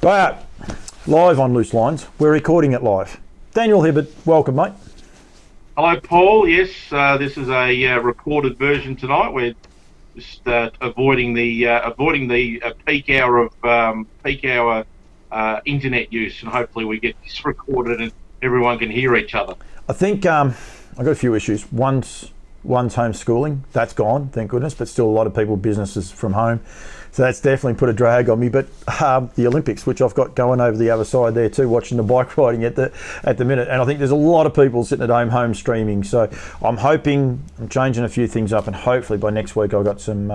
Right, live on Loose Lines. We're recording it live. Daniel Hibberd, welcome, mate. Hello, Paul. Yes, this is a recorded version tonight. We're just avoiding the peak hour internet use, and hopefully we get this recorded and everyone can hear each other. I think I've got a few issues. One's homeschooling. That's gone, thank goodness, but still a lot of people, businesses from home. So that's definitely put a drag on me. But the Olympics, which I've got going over the other side there too, watching the bike riding at the minute. And I think there's a lot of people sitting at home streaming. So I'm changing a few things up, and hopefully by next week I've got some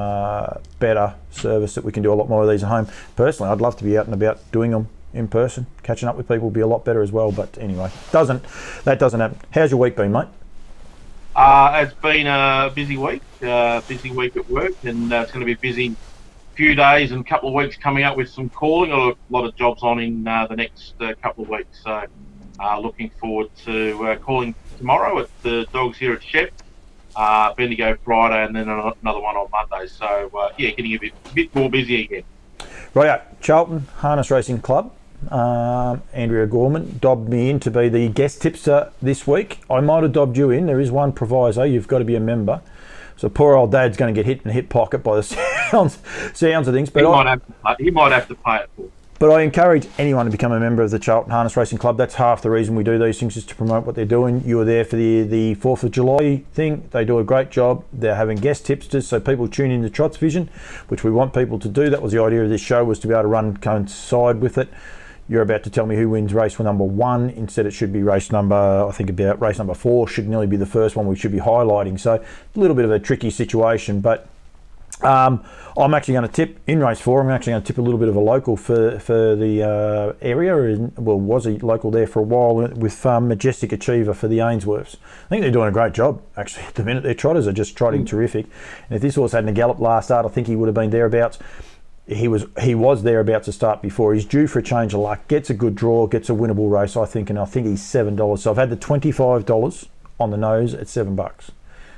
better service that we can do a lot more of these at home. Personally, I'd love to be out and about doing them in person. Catching up with people would be a lot better as well. But anyway, that doesn't happen. How's your week been, mate? It's been a busy week at work, and it's going to be busy few days and couple of weeks coming up with some calling. A lot of jobs on in the next couple of weeks, so looking forward to calling tomorrow at the dogs here at Shep, Bendigo Friday, and then another one on Monday. So getting a bit more busy again. Right, Charlton Harness Racing Club. Andrea Gorman dobbed me in to be the guest tipster this week. I might have dobbed you in. There is one proviso: you've got to be a member. So poor old Dad's going to get hit in the hip pocket by the sounds of things. But he might have to pay it for. But I encourage anyone to become a member of the Charlton Harness Racing Club. That's half the reason we do these things, is to promote what they're doing. You were there for the 4th of July thing. They do a great job. They're having guest tipsters, so people tune in to Trots Vision, which we want people to do. That was the idea of this show, was to be able to coincide with it. You're about to tell me who wins race number 1. Instead, it should be race number 4 should nearly be the first one we should be highlighting. So a little bit of a tricky situation, but I'm actually going to tip in race 4. I'm actually going to tip a little bit of a local for the area. Was a local there for a while with Majestic Achiever for the Ainsworths. I think they're doing a great job actually at the minute. Their trotters are just trotting terrific. And if this horse hadn't galloped last start, I think he would have been thereabouts. He was thereabouts to start before. He's due for a change of luck. Gets a good draw. Gets a winnable race, I think. And I think he's $7. So I've had the $25 on the nose at $7.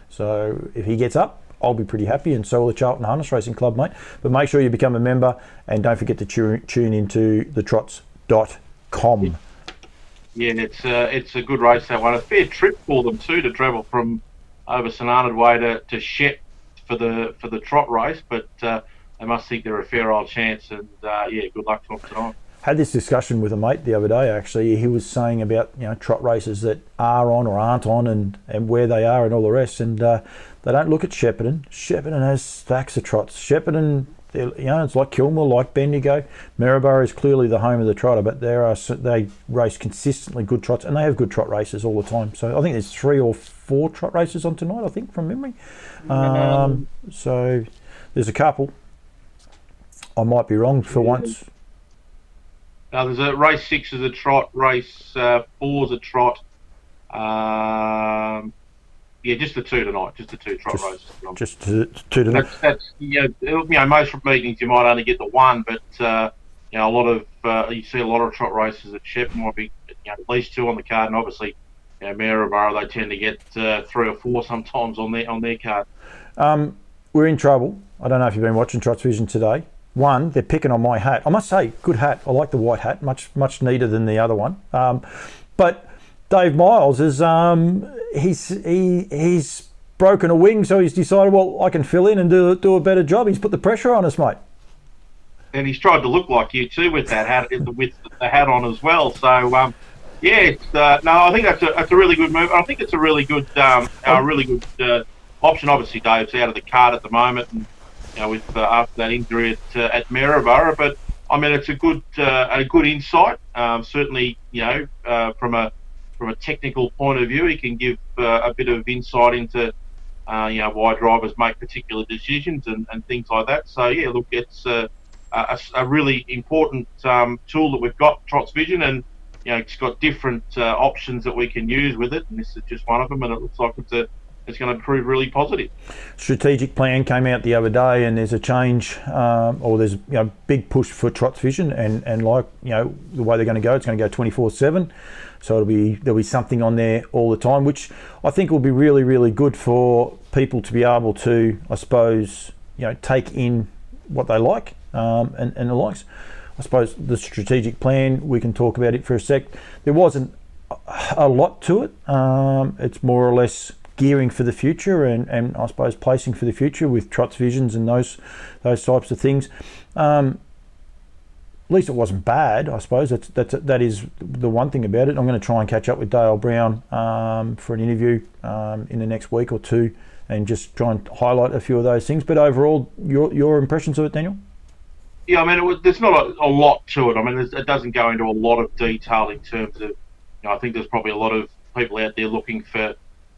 So if he gets up, I'll be pretty happy, and so will the Charlton Harness Racing Club, mate. But make sure you become a member, and don't forget to tune into thetrots.com. Yeah, it's a good race, that one. A fair trip for them too, to travel from over St Arnaud Way to Shep for the trot race, but they must think they're a fair old chance, and good luck to them tonight. Had this discussion with a mate the other day, actually. He was saying about trot races that are on or aren't on, and where they are and all the rest, and they don't look at Shepparton. Shepparton has stacks of trots. Shepparton, it's like Kilmore, like Bendigo. Maryborough is clearly the home of the trotter, but they race consistently good trots, and they have good trot races all the time. So I think there's 3 or 4 trot races on tonight, I think, from memory. So there's a couple. I might be wrong for once. There's a race 6 is a trot, race 4 is a trot. Just the 2 tonight, just the 2 trot races. Just 2 tonight. That's most meetings you might only get the 1, but a lot of you see a lot of trot races at Shep. Might be at least 2 on the card, and obviously Maryborough, they tend to get 3 or 4 sometimes on their card. We're in trouble. I don't know if you've been watching Trots Vision today. One, they're picking on my hat. I must say, good hat. I like the white hat, much neater than the other one. But Dave Miles is he's broken a wing, so he's decided, well, I can fill in and do a better job. He's put the pressure on us, mate. And he's tried to look like you too with that hat, with the hat on as well. So I think that's a really good move. I think it's a really good option. Obviously, Dave's out of the card at the moment, and with after that injury at Maryborough, but I mean it's a good insight. Certainly, from a technical point of view, he can give a bit of insight into why drivers make particular decisions and things like that. So look, it's a really important tool that we've got, Trots Vision, and it's got different options that we can use with it, and this is just one of them, and it looks like it's going to prove really positive. Strategic plan came out the other day, and there's a change, or there's big push for Trots Vision, and the way they're going to go, it's going to go 24/7. So there'll be something on there all the time, which I think will be really, really good for people to be able to, I suppose, take in what they like and the likes. I suppose the strategic plan, we can talk about it for a sec. There wasn't a lot to it. It's more or less gearing for the future and I suppose placing for the future with Trot's visions and those types of things. At least it wasn't bad, I suppose. That is the one thing about it. I'm going to try and catch up with Dale Brown for an interview in the next week or two and just try and highlight a few of those things. But overall, your impressions of it, Daniel? Yeah, I mean, there's not a lot to it. I mean, it doesn't go into a lot of detail in terms of, I think there's probably a lot of people out there looking for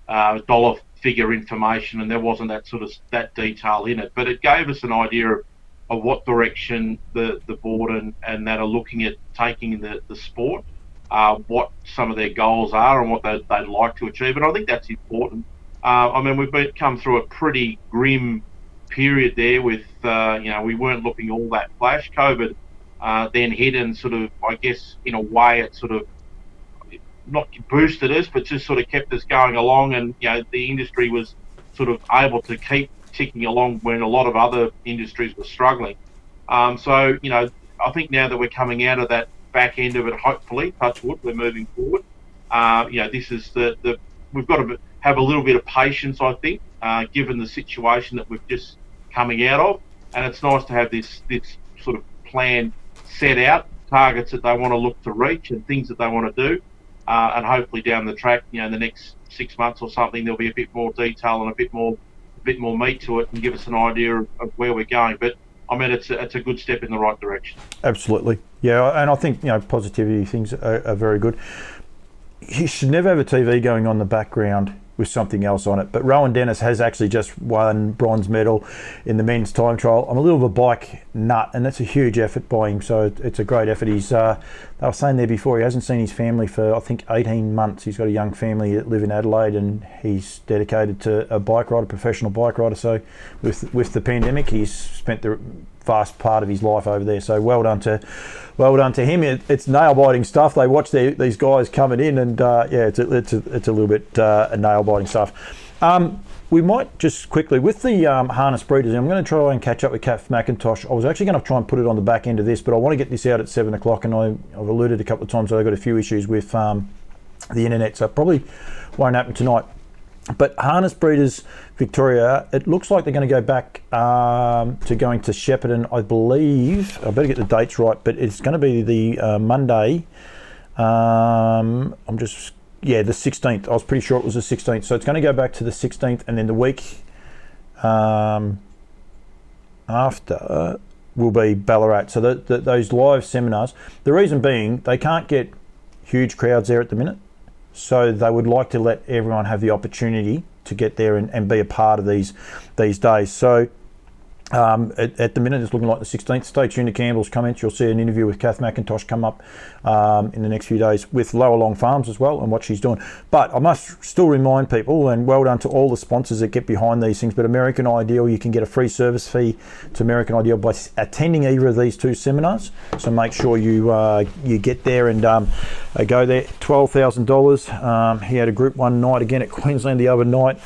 dollar figure information, and there wasn't that detail in it. But it gave us an idea of what direction the board and that are looking at taking the sport, what some of their goals are and what they'd like to achieve. And I think that's important. I mean, we've come through a pretty grim period there with, we weren't looking all that flash. COVID then hit and sort of, I guess, in a way, it sort of not boosted us, but just sort of kept us going along. And, the industry was sort of able to keep ticking along when a lot of other industries were struggling. So, I think now that we're coming out of that back end of it, hopefully, touch wood, we're moving forward. This is we've got to have a little bit of patience, I think, given the situation that we've just coming out of. And it's nice to have this sort of plan set out, targets that they want to look to reach and things that they want to do. And hopefully down the track, in the next 6 months or something, there'll be a bit more detail and a bit more meat to it and give us an idea of where we're going. But I mean, it's a good step in the right direction. Absolutely, yeah. And I think positivity things are very good. You should never have a TV going on in the background with something else on it. But Rowan Dennis has actually just won bronze medal in the men's time trial. I'm a little of a bike nut, and that's a huge effort by him, so it's a great effort. He's they were saying there before, he hasn't seen his family for I think 18 months. He's got a young family that live in Adelaide, and he's dedicated to a bike rider, professional bike rider. So with the pandemic, he's spent the vast part of his life over there. So well done to him. It's nail biting stuff. They watch these guys coming in, and it's a little bit nail biting stuff. We might just quickly with the harness breeders. I'm going to try and catch up with Kath McIntosh. I was actually going to try and put it on the back end of this, but I want to get this out at 7 o'clock, and I've alluded a couple of times that I've got a few issues with the internet, so it probably won't happen tonight. But Harness Breeders Victoria, it looks like they're going to go back to going to Shepparton, I believe. I better get the dates right, but it's going to be the Monday. The 16th. I was pretty sure it was the 16th. So it's going to go back to the 16th, and then the week after will be Ballarat. So those live seminars, the reason being they can't get huge crowds there at the minute. So they would like to let everyone have the opportunity to get there and be a part of these days. So at the minute it's looking like the 16th. Stay tuned to Campbell's comments. You'll see an interview with Kath McIntosh come up in the next few days with Lower Long Farms as well and what she's doing. But I must still remind people, and well done to all the sponsors that get behind these things, but American Ideal, you can get a free service fee to American Ideal by attending either of these two seminars. So make sure you get there and go there. $12,000. He had a Group 1 night again at Queensland the other night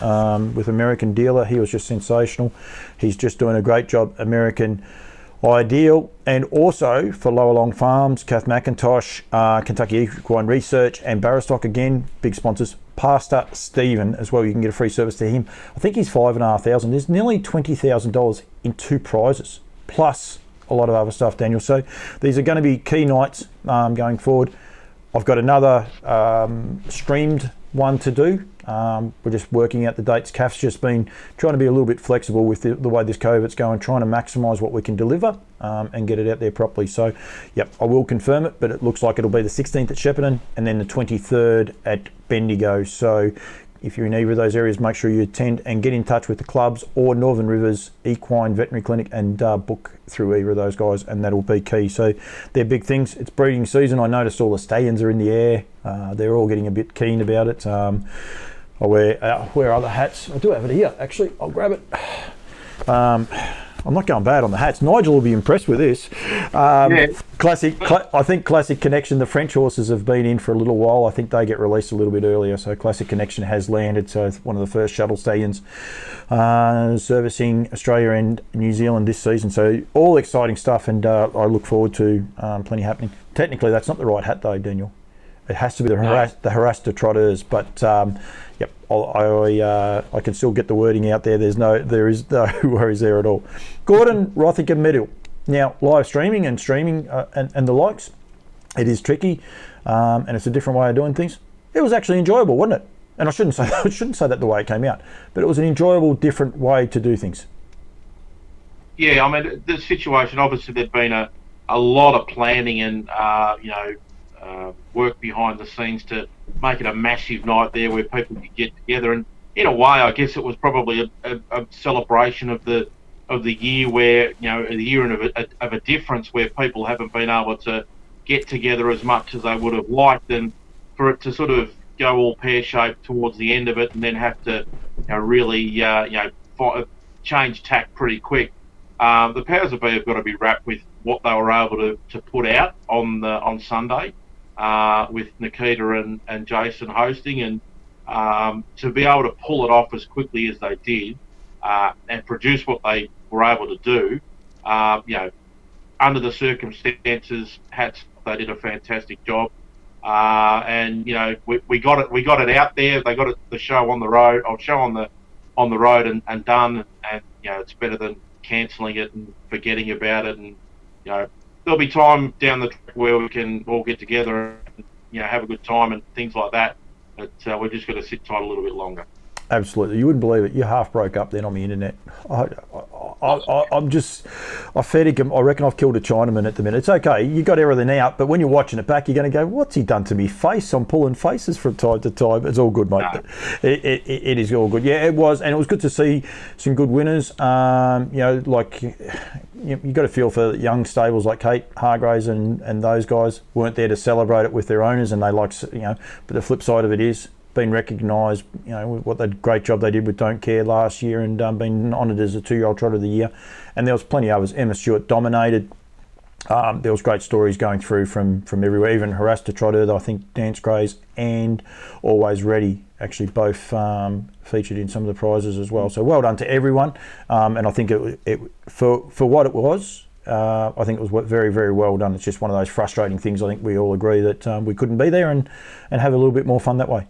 with American Dealer. He was just sensational. He's just doing a great job, American Ideal. And also for Lower Long Farms, Kath McIntosh, Kentucky Equine Research, and Barristock, again, big sponsors. Pastor Stephen as well, you can get a free service to him. I think he's $5,500. There's nearly $20,000 in two prizes, plus a lot of other stuff, Daniel. So these are going to be key nights going forward. I've got another streamed one to do. We're just working out the dates. Kath's just been trying to be a little bit flexible with the way this COVID's going, trying to maximise what we can deliver and get it out there properly. So, yep, I will confirm it, but it looks like it'll be the 16th at Shepparton and then the 23rd at Bendigo. So if you're in either of those areas, make sure you attend and get in touch with the clubs or Northern Rivers Equine Veterinary Clinic and book through either of those guys, and that'll be key. So they're big things. It's breeding season. I noticed all the stallions are in the air. They're all getting a bit keen about it. I wear other hats. I do have it here, actually. I'll grab it. I'm not going bad on the hats. Nigel will be impressed with this. Yeah. I think Classic Connection, the French horses have been in for a little while. I think they get released a little bit earlier. So Classic Connection has landed. So it's one of the first shuttle stallions servicing Australia and New Zealand this season. So all exciting stuff, and I look forward to plenty happening. Technically, that's not the right hat though, Daniel. It has to be the Harasta Trotters, but yep, I can still get the wording out there. There is no worries there at all. Gordon, Rothingham Medal. Now, live streaming and the likes, it is tricky, and it's a different way of doing things. It was actually enjoyable, wasn't it? And I shouldn't say that the way it came out, but it was an enjoyable, different way to do things. Yeah, I mean, the situation, obviously there'd been a lot of planning and work behind the scenes to make it a massive night there where people could get together. And in a way, I guess it was probably a celebration of the year where, the year of a difference where people haven't been able to get together as much as they would have liked, and for it to sort of go all pear-shaped towards the end of it and then have to really change tack pretty quick. The powers that be have got to be wrapped with what they were able to put out on Sunday, with Nikita and Jason hosting, and to be able to pull it off as quickly as they did, and produce what they were able to do, under the circumstances, they did a fantastic job, and we got it out there. They got the show on the road, on the road and done, and it's better than cancelling it and forgetting about it. And there'll be time down the track where we can all get together and have a good time and things like that. But we're just going to sit tight a little bit longer. Absolutely, you wouldn't believe it. You half broke up then on the internet. I fed him. I reckon I've killed a Chinaman at the minute. It's okay. You got everything out, but when you're watching it back, you're going to go, "What's he done to me face?" I'm pulling faces from time to time. It's all good, mate. No. It is all good. Yeah, it was, and it was good to see some good winners. You got to feel for young stables like Kate Hargraves and those guys weren't there to celebrate it with their owners, and they but the flip side of it is, been recognised, what the great job they did with Don't Care last year, and been honoured as a 2-year-old Trotter of the Year. And there was plenty of others. Emma Stewart dominated. There was great stories going through from everywhere. Even Harasta Trotter, I think Dance Grays and Always Ready actually both featured in some of the prizes as well. So well done to everyone. And I think it for what it was, I think it was very, very well done. It's just one of those frustrating things. I think we all agree that we couldn't be there and have a little bit more fun that way.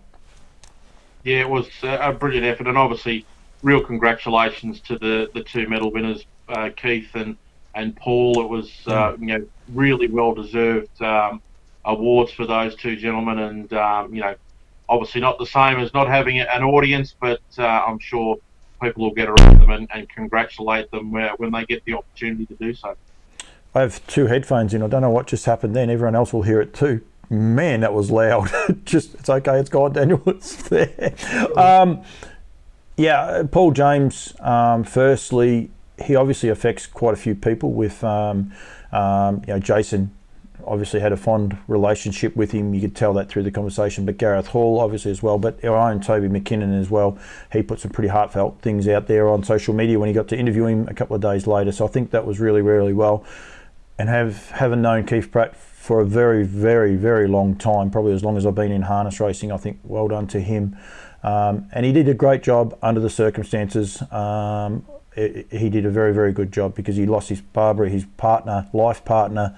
Yeah, it was a brilliant effort, and obviously real congratulations to the two medal winners, Keith and Paul. It was really well deserved awards for those two gentlemen, and obviously not the same as not having an audience, but I'm sure people will get around them and congratulate them when they get the opportunity to do so. I have two headphones in. I don't know what just happened then. Everyone else will hear it too. Man, that was loud. It's okay. It's gone, Daniel. It's there. Paul James. Firstly, he obviously affects quite a few people. With Jason, obviously had a fond relationship with him. You could tell that through the conversation. But Gareth Hall, obviously as well. But our own Toby McKinnon as well. He put some pretty heartfelt things out there on social media when he got to interview him a couple of days later. So I think that was really, really well. And having known Keith Pratt for a very, very, very long time, probably as long as I've been in harness racing, I think well done to him. And he did a great job under the circumstances. He did a very, very good job because he lost his Barbara, his life partner,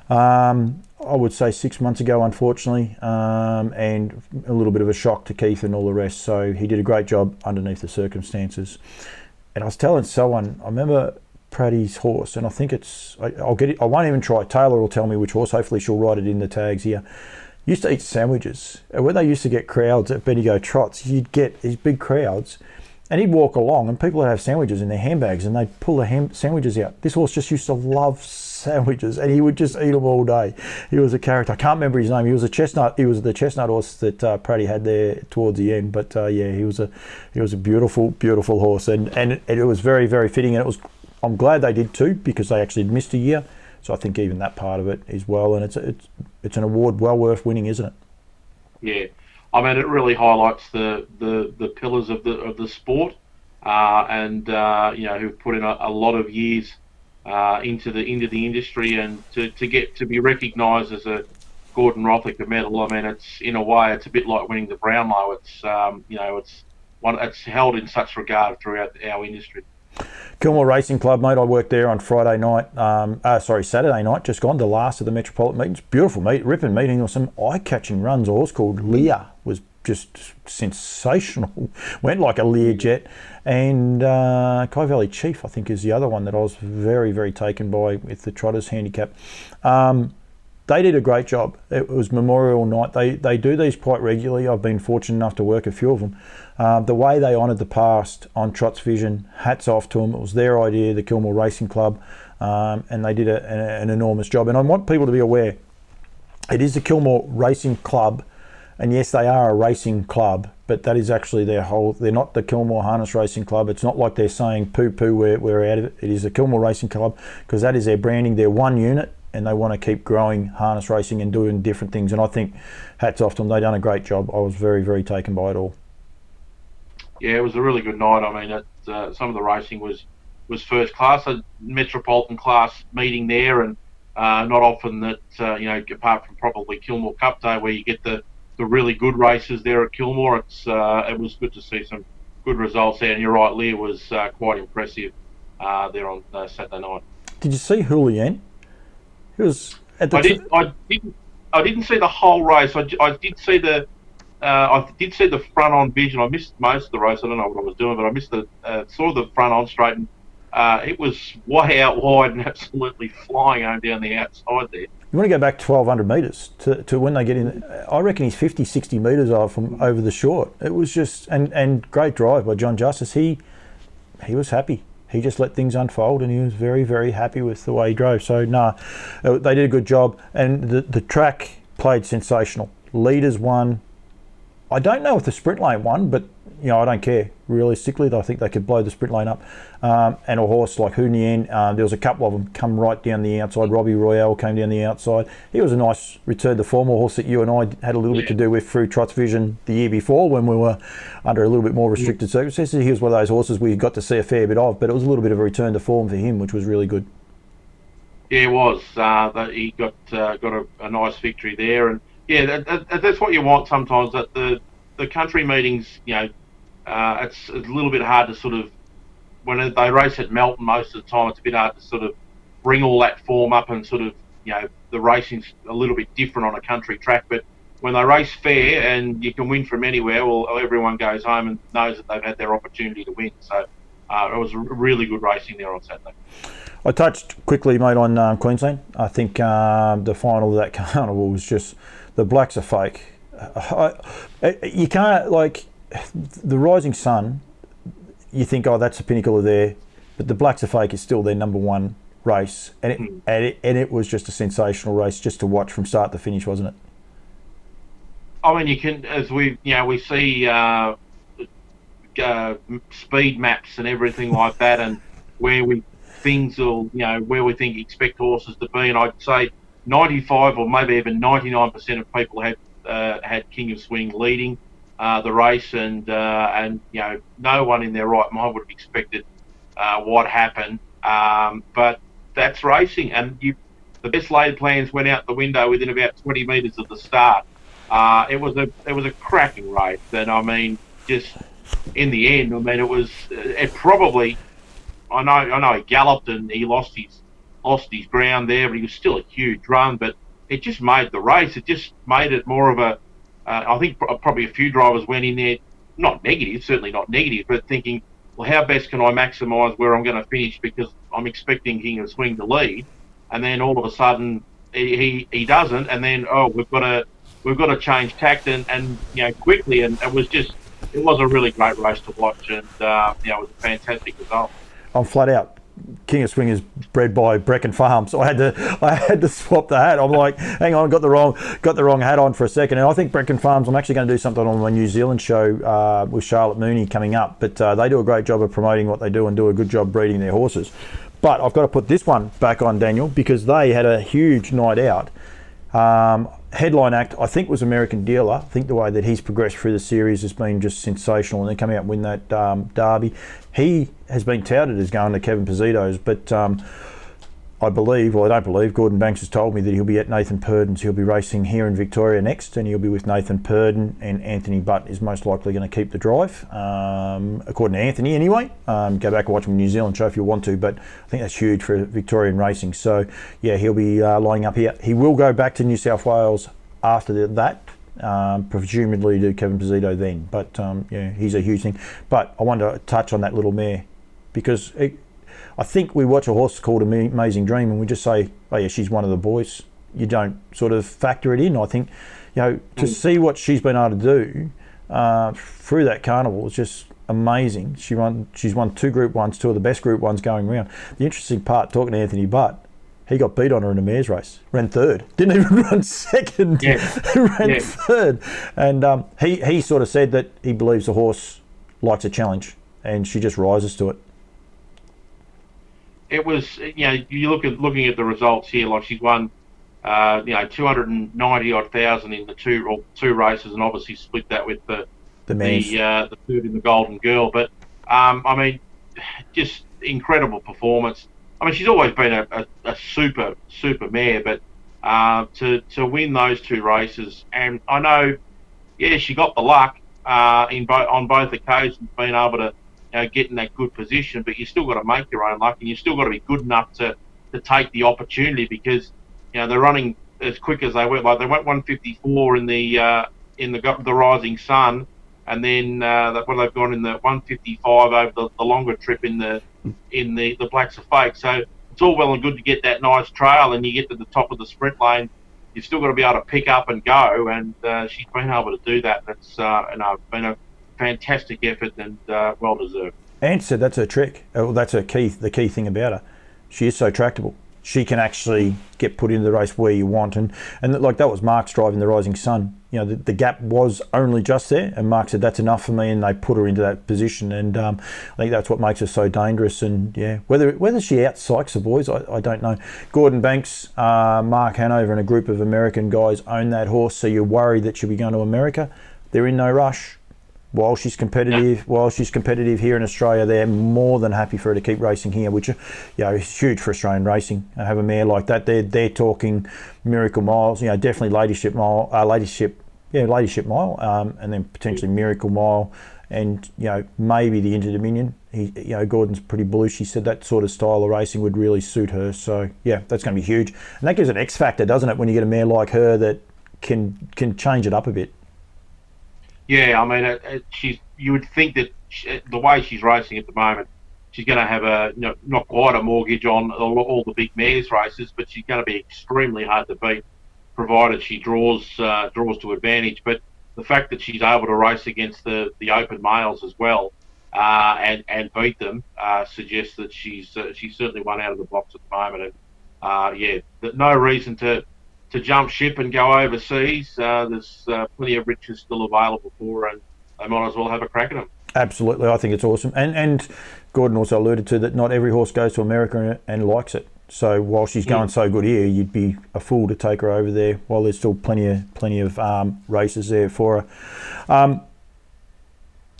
I would say 6 months ago, unfortunately, and a little bit of a shock to Keith and all the rest. So he did a great job underneath the circumstances. And I was telling someone, I remember Praddy's horse, and I think I'll get it. I won't even try. Taylor will tell me which horse. Hopefully she'll write it in the tags here. Used to eat sandwiches, and when they used to get crowds at Bendigo Trots, you'd get these big crowds, and he'd walk along, and people would have sandwiches in their handbags, and they'd pull the sandwiches out. This horse just used to love sandwiches, and he would just eat them all day. He was a character. I can't remember his name. He was a chestnut. He was the chestnut horse that Praddy had there towards the end. But he was a beautiful, beautiful horse, and it was very, very fitting, and it was. I'm glad they did too, because they actually missed a year. So I think even that part of it is well, and it's an award well worth winning, isn't it? Yeah, I mean it really highlights the pillars of the sport, and who've put in a lot of years into the industry, and to get to be recognised as a Gordon Rothicker medal. I mean, it's in a way, it's a bit like winning the Brownlow. It's held in such regard throughout our industry. Kilmore Racing Club, mate. I worked there on Saturday night, just gone, the last of the Metropolitan meetings. Beautiful meet, ripping meeting. There were some eye-catching runs. A horse called Lear was just sensational. Went like a Learjet. And Kai Valley Chief, I think, is the other one that I was very, very taken by with the Trotters handicap. They did a great job. It was Memorial Night. They do these quite regularly. I've been fortunate enough to work a few of them. The way they honoured the past on Trot's Vision, hats off to them. It was their idea, the Kilmore Racing Club, and they did an enormous job. And I want people to be aware, it is the Kilmore Racing Club, and yes, they are a racing club, but that is actually their whole. They're not the Kilmore Harness Racing Club. It's not like they're saying poo-poo, we're out of it. It is the Kilmore Racing Club, because that is their branding. They're one unit, and they want to keep growing harness racing and doing different things. And I think hats off to them. They've done a great job. I was very, very taken by it all. Yeah, it was a really good night. I mean, some of the racing was first class. A Metropolitan class meeting there, and not often that, apart from probably Kilmore Cup Day, where you get the really good races there at Kilmore. It was good to see some good results there. And you're right, Lear was quite impressive there on Saturday night. Did you see Julien? He was at the. I didn't see the whole race. I did see the front on vision. I missed most of the race. I don't know what I was doing, but I saw the front on straight, and it was way out wide and absolutely flying home down the outside there. You want to go back 1,200 metres to when they get in. I reckon he's 50, 60 metres off from over the short. It was just and great drive by John Justice. He was happy. He just let things unfold, and he was very, very happy with the way he drove. So, they did a good job. And the track played sensational. Leaders won. I don't know if the sprint lane won, but I don't care. Realistically, I think they could blow the sprint lane up. And a horse like Hunien, there was a couple of them come right down the outside. Robbie Royale came down the outside. He was a nice return to form, a horse that you and I had a little bit to do with through Trot's Vision the year before, when we were under a little bit more restricted circumstances. He was one of those horses we got to see a fair bit of, but it was a little bit of a return to form for him, which was really good. Yeah, it was. He got a nice victory there, and that's what you want sometimes. That the country meetings, it's a little bit hard to sort of, when they race at Melton most of the time, it's a bit hard to sort of bring all that form up, and sort of, the racing's a little bit different on a country track. But when they race fair and you can win from anywhere, well, everyone goes home and knows that they've had their opportunity to win. So it was really good racing there on Saturday. I touched quickly, mate, on Queensland. I think the final of that carnival was just, the blacks are fake. You can't, like, the Rising Sun, you think, that's the pinnacle of there, but the Blacks are Fake is still their number one race, and it was just a sensational race just to watch from start to finish, wasn't it? I mean, you can, as we see speed maps and everything like that, and where we expect horses to be, and I'd say 95 or maybe even 99% of people had King of Swing leading the race, and no one in their right mind would have expected what happened. But that's racing, and the best laid plans went out the window within about 20 metres of the start. It was a cracking race, and I mean, just in the end, I mean, it probably. I know he galloped and he lost his ground there, but he was still a huge run. But it just made the race. It just made it more of a. I think probably a few drivers went in there, certainly not negative, but thinking, well, how best can I maximise where I'm going to finish, because I'm expecting King of Swing to lead, and then all of a sudden he doesn't, and then we've got to change tact and quickly, and it was a really great race to watch, and it was a fantastic result. I'm flat out. King of Swing is bred by Brecon Farm, so I had to swap the hat. I'm like, hang on, got the wrong hat on for a second. And I think Brecon Farms, I'm actually going to do something on my New Zealand show with Charlotte Mooney coming up. But they do a great job of promoting what they do and do a good job breeding their horses. But I've got to put this one back on, Daniel, because they had a huge night out. headline act, I think, was American Dealer. I think the way that he's progressed through the series has been just sensational, and then coming out and win that derby. He has been touted as going to Kevin Pizzito's, but I don't believe, Gordon Banks has told me that he'll be at Nathan Purden's. He'll be racing here in Victoria next, and he'll be with Nathan Purden, and Anthony Butt is most likely going to keep the drive, according to Anthony anyway. Go back and watch him in New Zealand show if you want to, but I think that's huge for Victorian racing. So, yeah, he'll be lining up here. He will go back to New South Wales after that, presumably do Kevin Pizzito then. But, yeah, he's a huge thing. But I wanted to touch on that little mare, because I think we watch a horse called Amazing Dream and we just say, oh yeah, she's one of the boys. You don't sort of factor it in. I think, to see what she's been able to do through that carnival is just amazing. She's won 2 Group 1s, 2 of the best Group 1s going around. The interesting part, talking to Anthony Butt, he got beat on her in a mares race. Ran 3rd. Didn't even run 2nd. Yeah. Ran 3rd. And he sort of said that he believes the horse likes a challenge and she just rises to it. It was, you looking at the results here, like she's won, 290 odd thousand in the two races, and obviously split that with the third in the Golden Girl. But I mean, just incredible performance. I mean, she's always been a super mare, but to win those 2 races, and I know, she got the luck on both occasions, being able to get in that good position, but you still got to make your own luck, and you still got to be good enough to take the opportunity, because they're running as quick as they went. Like they went 154 in the Rising Sun, and then they've gone in the 155 over the longer trip in the Blacks of Fake. So it's all well and good to get that nice trail, and you get to the top of the sprint lane. You've still got to be able to pick up and go, and she's been able to do that. That's been a fantastic effort, and well deserved. Ant said that's her trick. That's the key thing about her. She is so tractable. She can actually get put into the race where you want, and like that was Mark's driving the Rising Sun. The gap was only just there, and Mark said that's enough for me, and they put her into that position, and I think that's what makes her so dangerous. And whether she out-psychs the boys, I don't know. Gordon Banks, Mark Hanover, and a group of American guys own that horse, so you're worried that she'll be going to America. They're in no rush. While she's competitive here in Australia, they're more than happy for her to keep racing here, which is huge for Australian racing. I have a mare like that. They're talking Miracle Miles, definitely Ladyship Mile, and then potentially Miracle Mile, and maybe the Inter-Dominion. Gordon's pretty bullish. He said that sort of style of racing would really suit her. So that's going to be huge, and that gives an X factor, doesn't it, when you get a mare like her that can change it up a bit. Yeah, I mean, you would think that the way she's racing at the moment, she's going to have not quite a mortgage on all the big mares races, but she's going to be extremely hard to beat, provided she draws to advantage. But the fact that she's able to race against the open males as well, and beat them, suggests that she's certainly one out of the box at the moment. And no reason to jump ship and go overseas. There's plenty of riches still available for her, and they might as well have a crack at them. Absolutely, I think it's awesome. And Gordon also alluded to that not every horse goes to America and likes it. So while she's going so good here, you'd be a fool to take her over there while there's still plenty of races there for her. I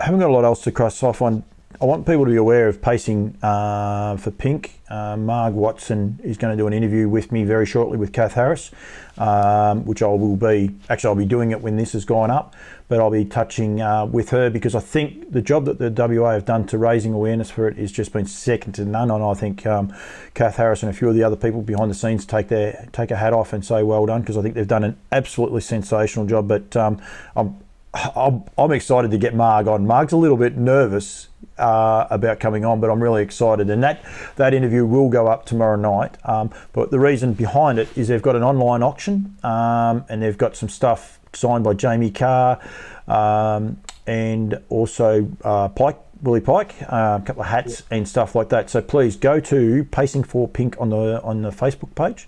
haven't got a lot else to cross off on. I want people to be aware of pacing for Pink. Marg Watson is going to do an interview with me very shortly with Kath Harris, which I'll be doing it when this has gone up, but I'll be touching with her, because I think the job that the WA have done to raising awareness for it has just been second to none. And I think Kath Harris and a few of the other people behind the scenes take a hat off and say well done, because I think they've done an absolutely sensational job. But I'm excited to get Marg on. Marg's a little bit nervous about coming on, but I'm really excited, and that interview will go up tomorrow night. But the reason behind it is they've got an online auction, and they've got some stuff signed by Jamie Carr, and also Willie Pike, a couple of hats and stuff like that. So please go to Pacing for Pink on the Facebook page.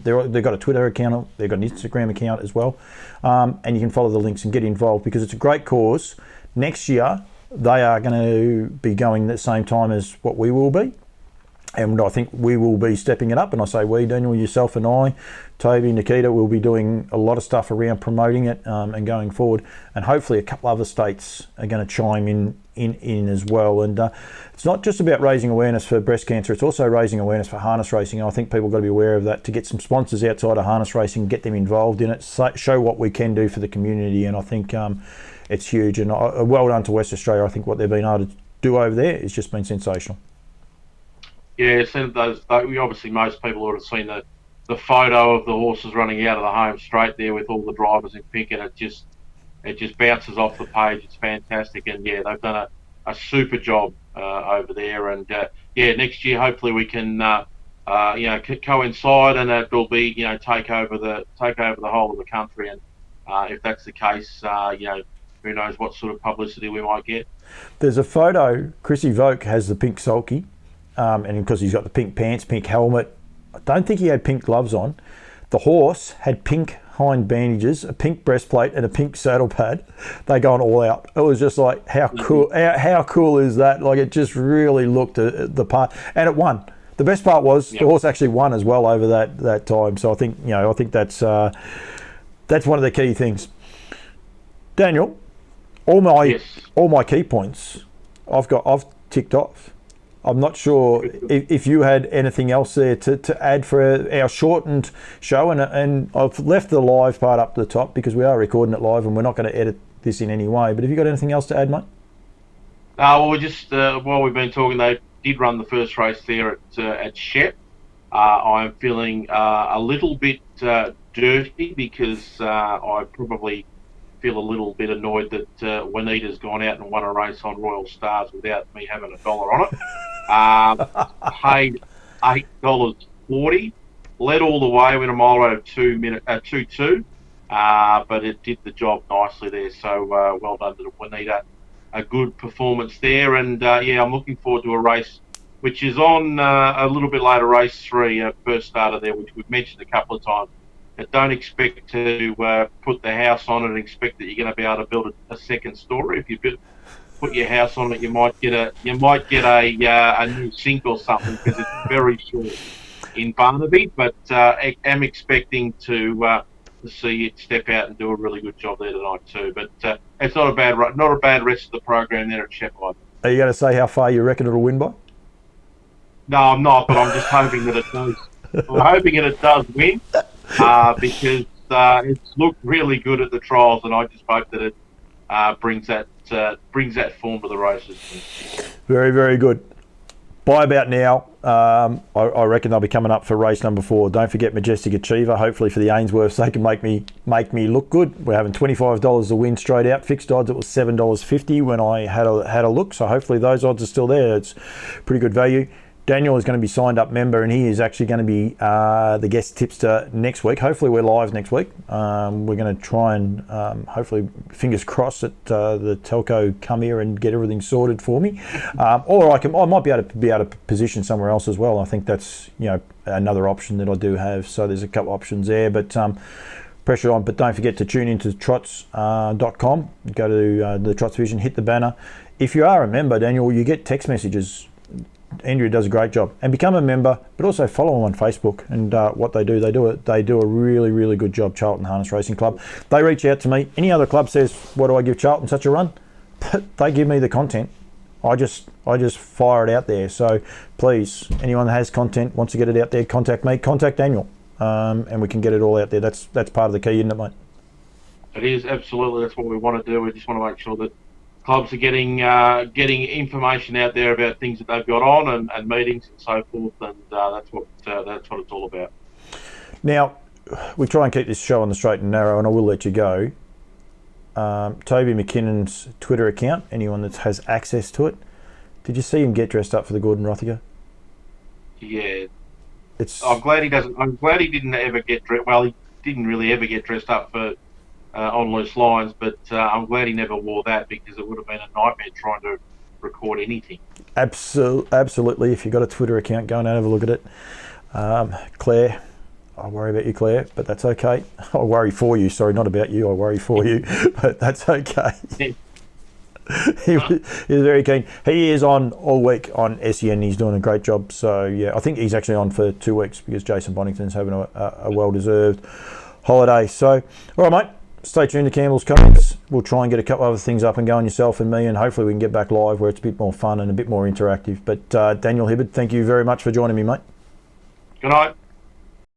They've got a Twitter account, they've got an Instagram account as well, and you can follow the links and get involved, because it's a great cause. Next year they are going to be going the same time as what we will be, And I think we will be stepping it up. And I say we, Daniel, yourself and I, Toby, Nikita, will be doing a lot of stuff around promoting it and going forward. And hopefully a couple other states are going to chime in as well. And it's not just about raising awareness for breast cancer, it's also raising awareness for harness racing. And I think people have got to be aware of that, to get some sponsors outside of harness racing, get them involved in it, show what we can do for the community. And I think it's huge. And well done to West Australia. I think what they've been able to do over there has just been sensational. Yeah, obviously most people would have seen the photo of the horses running out of the home straight there with all the drivers in pink, and it just bounces off the page. It's fantastic, and yeah, they've done a super job over there. And next year hopefully we can coincide, and it will be take over the whole of the country. And if that's the case, who knows what sort of publicity we might get. There's a photo. Chrissy Voke has the pink sulky. And because he's got the pink pants, pink helmet, I don't think he had pink gloves on. The horse had pink hind bandages, a pink breastplate, and a pink saddle pad. They gone all out. It was just like, how cool! How cool is that? Like, it just really looked the part, and it won. The best part was the horse actually won as well over that time. So I think that's one of the key things. Daniel, all my key points, I've ticked off. I'm not sure if you had anything else there to add for our shortened show, and I've left the live part up to the top because we are recording it live and we're not going to edit this in any way. But have you got anything else to add, mate? Well, we just while we've been talking, they did run the first race there at Shep. I'm feeling a little bit dirty because I probably feel a little bit annoyed that Juanita's gone out and won a race on Royal Stars without me having $1 on it. Paid $8.40, led all the way, went a mile rate of 2:2, but it did the job nicely there. So well done to Juanita. A good performance there, and I'm looking forward to a race which is on a little bit later, race 3, first starter there, which we've mentioned a couple of times. Don't expect to put the house on it and expect that you're going to be able to build a second story. If you put your house on it, you might get a new sink or something, because it's very short in Barnaby. But am expecting to see it step out and do a really good job there tonight too. But it's not a bad rest of the program there at Sheffield. Are you going to say how far you reckon it'll win by? No, I'm not. But I'm just hoping that it does. I'm hoping that it does win. Because it's looked really good at the trials, and I just hope that it brings that form to the races. Very, very good. By about now, I reckon they'll be coming up for race number 4. Don't forget Majestic Achiever. Hopefully for the Ainsworths, they can make me look good. We're having $25 to win straight out. Fixed odds, it was $7.50 when I had a look. So hopefully those odds are still there. It's pretty good value. Daniel is going to be signed up member, and he is actually going to be the guest tipster next week. Hopefully we're live next week. We're going to try and hopefully, fingers crossed, that the telco come here and get everything sorted for me. Or I might be able to position somewhere else as well. I think that's another option that I do have. So there's a couple options there, but pressure on. But don't forget to tune into trots.com. Go to the Trots Vision, hit the banner. If you are a member, Daniel, you get text messages. Andrea does a great job, and become a member, but also follow them on Facebook. And what they do a really, really good job. Charlton Harness Racing Club. They reach out to me. Any other club says, "What do I give Charlton such a run?" But they give me the content. I just fire it out there. So please, anyone that has content, wants to get it out there, contact me, contact Daniel, and we can get it all out there. That's part of the key, isn't it, mate? It is, absolutely. That's what we want to do. We just want to make sure that clubs are getting information out there about things that they've got on and meetings and so forth, and that's what it's all about. Now, we try and keep this show on the straight and narrow, and I will let you go. Toby McKinnon's Twitter account, anyone that has access to it, did you see him get dressed up for the Gordon Rothiger? Yeah, I'm glad he doesn't. I'm glad he didn't ever get dressed. Well, he didn't really ever get dressed up for. On loose lines, but I'm glad he never wore that, because it would have been a nightmare trying to record anything. Absolutely. If you've got a Twitter account, go and have a look at it. Claire, I worry about you, Claire, but that's okay. I worry for you. Sorry, not about you. I worry for you, but that's okay. he was very keen. He is on all week on SEN. He's doing a great job. So, yeah, I think he's actually on for 2 weeks because Jason Bonington's having a well-deserved holiday. So, all right, mate. Stay tuned to Campbell's Comments. We'll try and get a couple other things up and going, yourself and me, and hopefully we can get back live where it's a bit more fun and a bit more interactive. But Daniel Hibberd, thank you very much for joining me, mate. Good night.